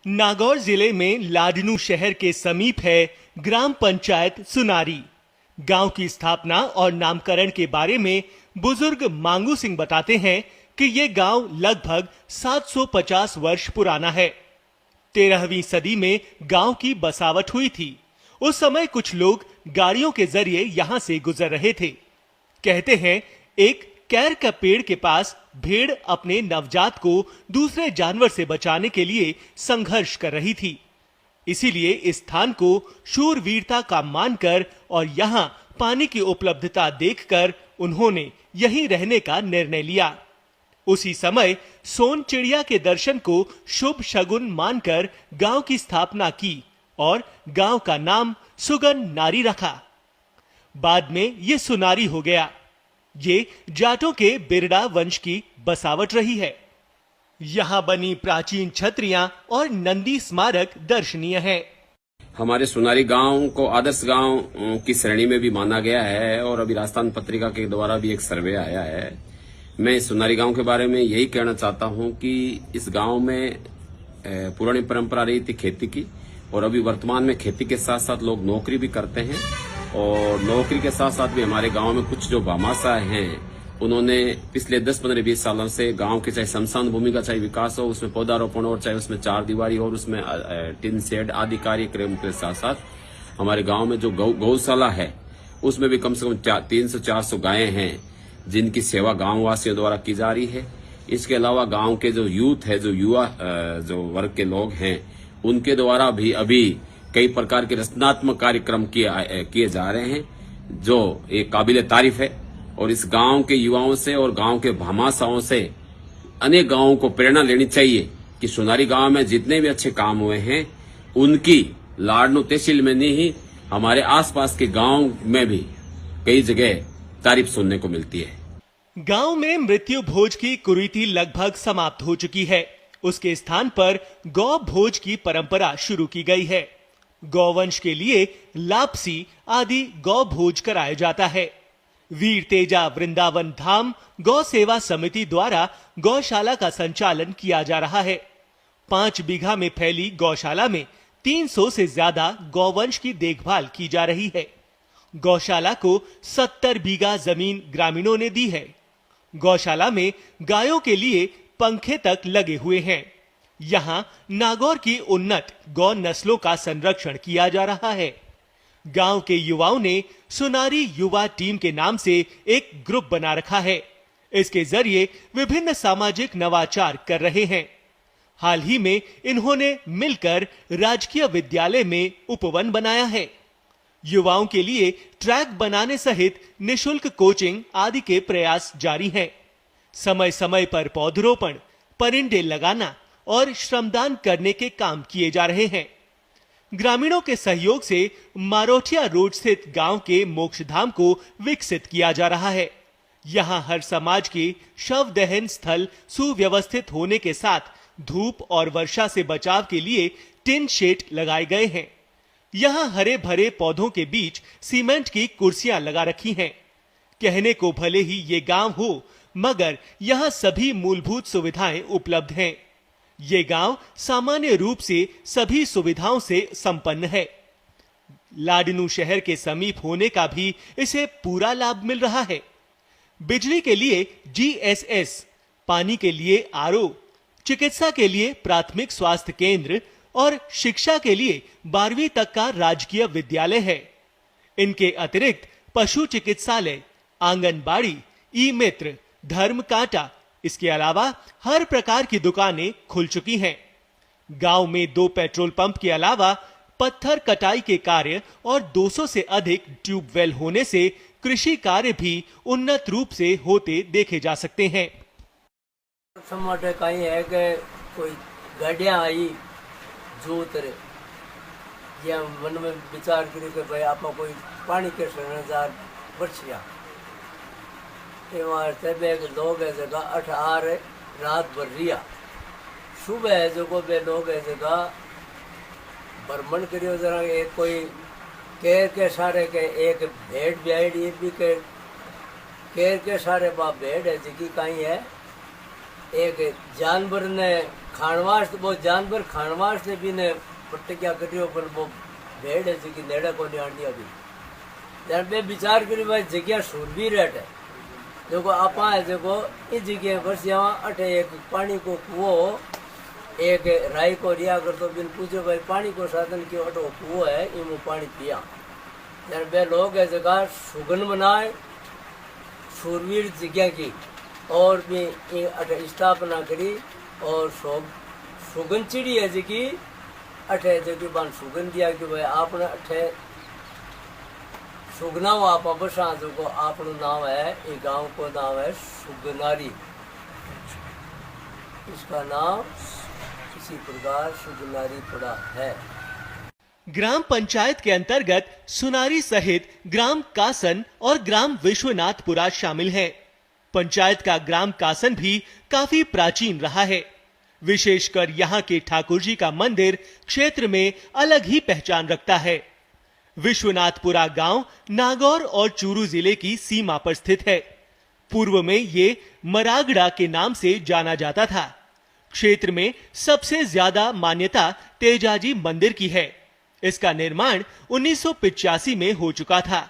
नागौर जिले में लाडनू शहर के समीप है ग्राम पंचायत सुनारी। गांव की स्थापना और नामकरण के बारे में बुजुर्ग मांगू सिंह बताते हैं कि ये गांव लगभग 750 वर्ष पुराना है। 13वीं सदी में गांव की बसावट हुई थी। उस समय कुछ लोग गाड़ियों के जरिए यहां से गुजर रहे थे। कहते हैं एक कैर का पेड़ के पास भेड़ अपने नवजात को दूसरे जानवर से बचाने के लिए संघर्ष कर रही थी। इसीलिए इस स्थान को शूरवीरता का मानकर और यहाँ पानी की उपलब्धता देखकर उन्होंने यहीं रहने का निर्णय लिया। उसी समय सोन चिड़िया के दर्शन को शुभ शगुन मानकर गांव की स्थापना की और गांव का नाम सुगन नारी रखा। बाद में ये सुनारी हो गया। ये जाटों के बिरड़ा वंश की बसावट रही है। यहाँ बनी प्राचीन छतरियां और नंदी स्मारक दर्शनीय है। हमारे सुनारी गांव को आदर्श गांव की श्रेणी में भी माना गया है और अभी राजस्थान पत्रिका के द्वारा भी एक सर्वे आया है। मैं इस सुनारी गांव के बारे में यही कहना चाहता हूं कि इस गांव में पुरानी परंपरा रही थी खेती की, और अभी वर्तमान में खेती के साथ साथ लोग नौकरी भी करते हैं। और नौकरी के साथ साथ भी हमारे गांव में कुछ जो भामाशाह हैं, उन्होंने पिछले 10-15-20 सालों से गांव के चाहे शमशान भूमि का चाहे विकास हो, उसमें पौधारोपण और चाहे उसमें चार दीवारी हो और उसमें टिन शेड आदि कार्यक्रम के साथ साथ हमारे गांव में जो गौशाला है उसमें भी कम से कम 300-400 गायें हैं जिनकी सेवा गांव वासियों द्वारा की जा रही है। इसके अलावा गांव के जो यूथ है, जो युवा जो वर्ग के लोग हैं, उनके द्वारा भी अभी कई प्रकार के रचनात्मक कार्यक्रम किए जा रहे हैं जो एक काबिले तारीफ है। और इस गांव के युवाओं से और गांव के भामाशाहों से अनेक गांवों को प्रेरणा लेनी चाहिए कि सुनारी गांव में जितने भी अच्छे काम हुए हैं उनकी लाडनू तहसील में नहीं, हमारे आसपास के गांव में भी कई जगह तारीफ सुनने को मिलती है। गांव में मृत्यु भोज की कुरीति लगभग समाप्त हो चुकी है। उसके स्थान पर गौ भोज की परंपरा शुरू की गई है। गौवंश के लिए लापसी आदि गौ भोज कराया जाता है। वीर तेजा वृंदावन धाम गौ सेवा समिति द्वारा गौशाला का संचालन किया जा रहा है। 5 बीघा में फैली गौशाला में 300 से ज्यादा गौवंश की देखभाल की जा रही है। गौशाला को 70 बीघा जमीन ग्रामीणों ने दी है। गौशाला में गायों के लिए पंखे तक लगे हुए हैं। यहाँ नागौर की उन्नत गौ नस्लों का संरक्षण किया जा रहा है। गांव के युवाओं ने सुनारी युवा टीम के नाम से एक ग्रुप बना रखा है। इसके जरिए विभिन्न सामाजिक नवाचार कर रहे हैं। हाल ही में इन्होंने मिलकर राजकीय विद्यालय में उपवन बनाया है। युवाओं के लिए ट्रैक बनाने सहित निशुल्क कोचिंग आदि के प्रयास जारी हैं। समय समय पर पौधरोपण, परिंदे लगाना और श्रमदान करने के काम किए जा रहे हैं। ग्रामीणों के सहयोग से मारोठिया रोड स्थित गांव के मोक्षधाम को विकसित किया जा रहा है। यहां हर समाज के शव दहन स्थल सुव्यवस्थित होने के साथ धूप और वर्षा से बचाव के लिए टिन शेड लगाए गए हैं। यहां हरे भरे पौधों के बीच सीमेंट की कुर्सियां लगा रखी हैं। कहने को भले ही ये गांव हो, मगर यहां सभी मूलभूत सुविधाएं उपलब्ध हैं। ये गांव सामान्य रूप से सभी सुविधाओं से संपन्न है। लाडनू शहर के समीप होने का भी इसे पूरा लाभ मिल रहा है। बिजली के लिए GSS, पानी के लिए RO, चिकित्सा के लिए प्राथमिक स्वास्थ्य केंद्र और शिक्षा के लिए 12वीं तक का राजकीय विद्यालय है। इनके अतिरिक्त पशु चिकित्सालय, आंगनबाड़ी, ई-मित्र, धर्म कांटा, इसके अलावा हर प्रकार की दुकानें खुल चुकी हैं। गांव में 2 पेट्रोल पंप के अलावा पत्थर कटाई के कार्य और 200 से अधिक ट्यूबवेल होने से कृषि कार्य भी उन्नत रूप से होते देखे जा सकते हैं। कहीं है कि कोई गाड़ियां आई जो तरह या मन में विचार करे कि भाई आप कोई पानी के सरजार बचिया लोग है जगह 8 आर रात भर रिया सुबह है जो को बे लोग है जगह भ्रमण करियो जरा एक कोई केर के सारे के एक भेड़ ब्याड़ी भी के केर के सारे बा भेड़ है जिकी कहीं है एक जानवर ने खानवास वो जानवर खानवास ने भी ने प्रतिज्ञा करियो पर वो भेड़ है जी नेड़ा को नहीं आंटी अभी यार मैं विचार करी भाई जगह सूरबीर है देखो आपा है देखो इस जगह बस यहाँ अठे एक पानी को कुओ एक राई को रिया कर तो बिन पूछो भाई पानी को साधन क्यों अटो कुओ है इमो पानी पिया यार वे लोग है जगह सुगन बनाए सूरवीर जगह की और भी अठे स्थापना करी और सुगन चिड़ी है जी की अठे जो बान सुगन दिया कि भाई आपने अठे सुगना आप बसा जो आपनो नाम है ये गांव को नाम है सुगनारी इसका नाम इसी प्रकार सुगनारी पड़ा है। ग्राम पंचायत के अंतर्गत सुनारी सहित ग्राम कासन और ग्राम विश्वनाथपुरा शामिल हैं। पंचायत का ग्राम कासन भी काफी प्राचीन रहा है। विशेषकर यहाँ के ठाकुर जी का मंदिर क्षेत्र में अलग ही पहचान रखता है। विश्वनाथपुरा गांव नागौर और चूरू जिले की सीमा पर स्थित है। पूर्व में ये मरागड़ा के नाम से जाना जाता था। क्षेत्र में सबसे ज्यादा मान्यता तेजाजी मंदिर की है। इसका निर्माण 1985 में हो चुका था।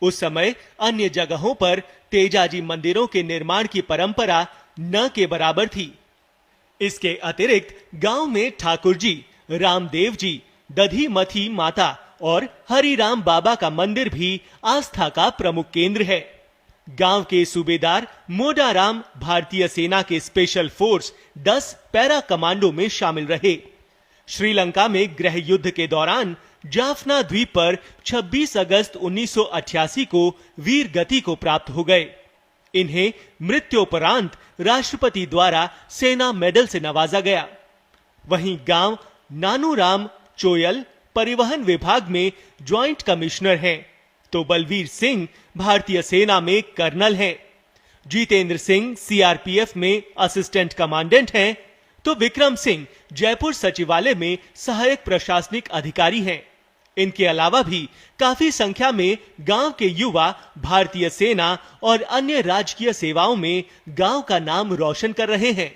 उस समय अन्य जगहों पर तेजाजी मंदिरों के निर्माण की परंपरा न के बराबर थी। इसके अतिरिक्त गांव में ठाकुर जी, रामदेव जी, दधी मथी माता और हरिराम बाबा का मंदिर भी आस्था का प्रमुख केंद्र है। गांव के सूबेदार मोडाराम भारतीय सेना के स्पेशल फोर्स 10 पैरा कमांडो में शामिल रहे। श्रीलंका में गृह युद्ध के दौरान जाफना द्वीप पर 26 अगस्त 1988 को वीर गति को प्राप्त हो गए। इन्हें मृत्योपरांत राष्ट्रपति द्वारा सेना मेडल से नवाजा गया। वहीं गांव नानूराम चोयल परिवहन विभाग में ज्वाइंट कमिश्नर हैं, तो बलवीर सिंह भारतीय सेना में कर्नल हैं। जितेंद्र सिंह सीआरपीएफ में असिस्टेंट कमांडेंट हैं, तो विक्रम सिंह जयपुर सचिवालय में सहायक प्रशासनिक अधिकारी हैं। इनके अलावा भी काफी संख्या में गांव के युवा भारतीय सेना और अन्य राजकीय सेवाओं में गांव का नाम रोशन कर रहे हैं।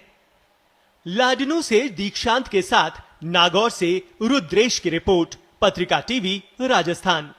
लाडनू से दीक्षांत के साथ नागौर से रुद्रेश की रिपोर्ट, पत्रिका टीवी, राजस्थान।